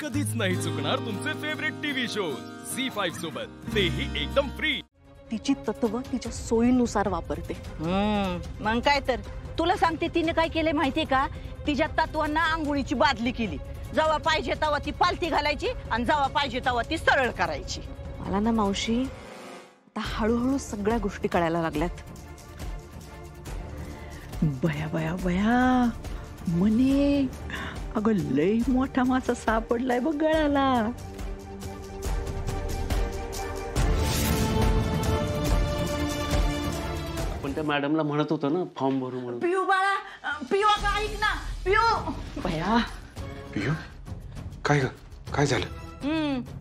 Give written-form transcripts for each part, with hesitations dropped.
कधीच नाही चुकणार तुमचे फेवरेट टीव्ही शोज झी5 सोबत, तेही एकदम फ्री। तिची तत्व तिच्या सोयीनुसार वापरते। मग काय तर तुला सांगते, तिने काय केले माहितीये का? तिच्या तत्वांना आंघोळीची बादली केली। जेव्हा पाहिजे तेव्हा ती पालती घालायची आणि जेव्हा पाहिजे तेव्हा ती सरळ करायची। मला ना मावशी आता हळूहळू सगळ्या गोष्टी कळायला लागल्यात। बया बया बया मने, अगं लय मोठा मासा सापडलाय बघ गळाला। पण त्या मॅडमला म्हणत होतं ना फॉर्म भरू म्हणून। पियू बाळा, पियू अगं ऐक ना, पियू। बया पियू काय ग, काय झालं?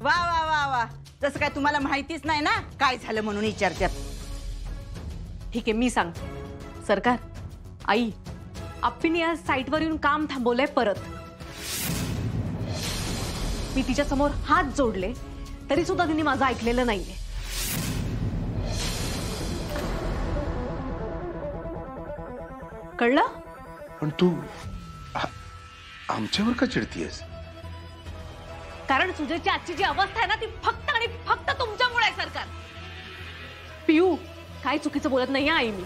वा वा वा वा, जसं काय तुम्हाला माहितीच नाही ना काय झालं म्हणून विचारतात। ठीक आहे, मी सांगते। सरकार, आई, आप्पीने या साईटवर येऊन काम थांबवलंय परत। मी तिच्या समोर हात जोडले तरी सुद्धा तिने माझं ऐकलेलं नाहीये। कळलं? पण तू आमच्यावर का चिडतीयस? कारण सुजयची आजची जी अवस्था आहे ना, ती फक्त आणि फक्त तुमच्यामुळे आहे सरकार। पियू, काय चुकीचं बोलत नाही आई मी।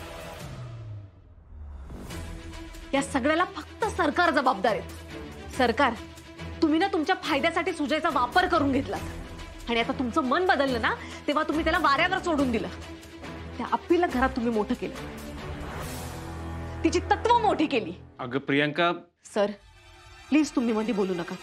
या सगळ्याला फक्त सरकार जबाबदार आहे। सरकार, तुम्ही ना तुमच्या फायद्यासाठी सुजयचा वापर करून घेतला आणि आता तुमचं मन बदललं ना, तेव्हा तुम्ही त्याला वाऱ्यावर सोडून दिलं। त्या आप्पीला घरात तुम्ही मोठं केलं, तिची तत्व मोठी केली। अगं प्रियंका, सर प्लीज तुम्ही मध्ये बोलू नका।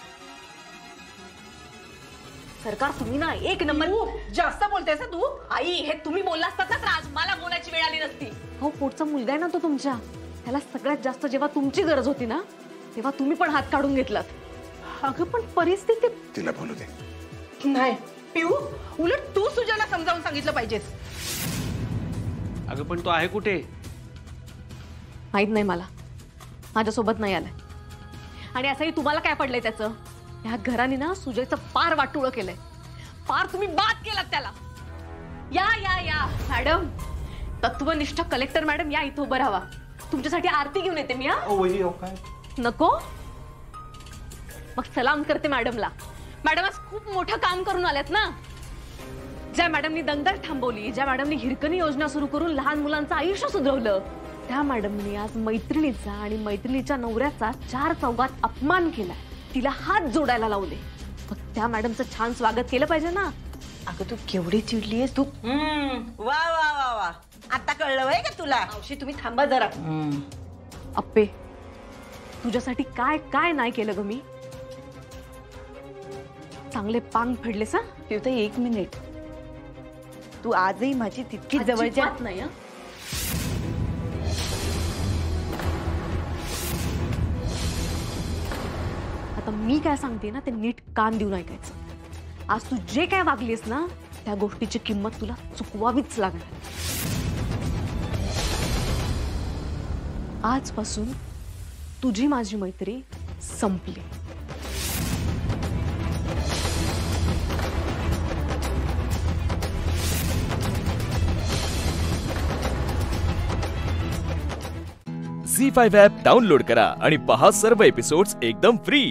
सरकार, तुम्ही ना एक नंबर जास्त बोलतेस तू। आई, हे तुम्ही बोलला असतात ना तर आज मला बोलायची वेळ आली नसती। हो, पोटचा मुलगा आहे ना तो तुमच्या, त्याला सगळ्यात जास्त जेव्हा तुमची गरज होती ना, तेव्हा तुम्ही पण हात काढून घेतलात। अगं पण परिस्थिती, तिला बोलू दे। नाही पियू, उलट तू सुजयला समजावून सांगितलं पाहिजेस। अगं पण तो आहे कुठे? माहित नाही मला, माझ्यासोबत नाही आलाय। आणि असंही तुम्हाला काय पडलंय त्याचं? ह्या घराने ना सुजयचं पार वाटुळं केलंय, पार तुम्ही बाद केलात त्याला। या या या मॅडम, तत्वनिष्ठ कलेक्टर मॅडम, या इथं उभं राहा। तुमच्यासाठी आरती घेऊन येते मी। नको? मग सलाम करते मॅडमला। मॅडम आज खूप मोठं काम करून आल्यात ना। ज्या मॅडमनी दंगल थांबवली, ज्या मॅडमनी हिरकणी योजना सुरू करून लहान मुलांचं आयुष्य सुधरवलं, त्या मॅडमनी आज मैत्रिणीचा आणि मैत्रिणीच्या नवऱ्याचा 4 चौघात अपमान केला, तिला हात जोडायला लावले। मग त्या मॅडमचं छान स्वागत केलं पाहिजे ना। अगं तू केवढी चिडलीयस तू। वा वा वा वा, आता कळलं वय का तुला? मावशी तुम्ही थांबा जरा। अप्पे, तुझ्यासाठी काय काय नाही केलं ग मी। चांगले पांग फेडलेस। पिवता, 1 मिनिट, तू आजही माझी तितकी जवळच्या नाही। आता मी काय सांगते ना ते नीट कान देऊन ऐकायचं। आज तू जे काय वागलीस ना, त्या गोष्टीची किंमत तुला चुकवावीच लागणार। आजपासून तुझी माझी मैत्री संपली। झी5 ॲप डाउनलोड करा आणि पहा सर्व एपिसोड्स एकदम फ्री।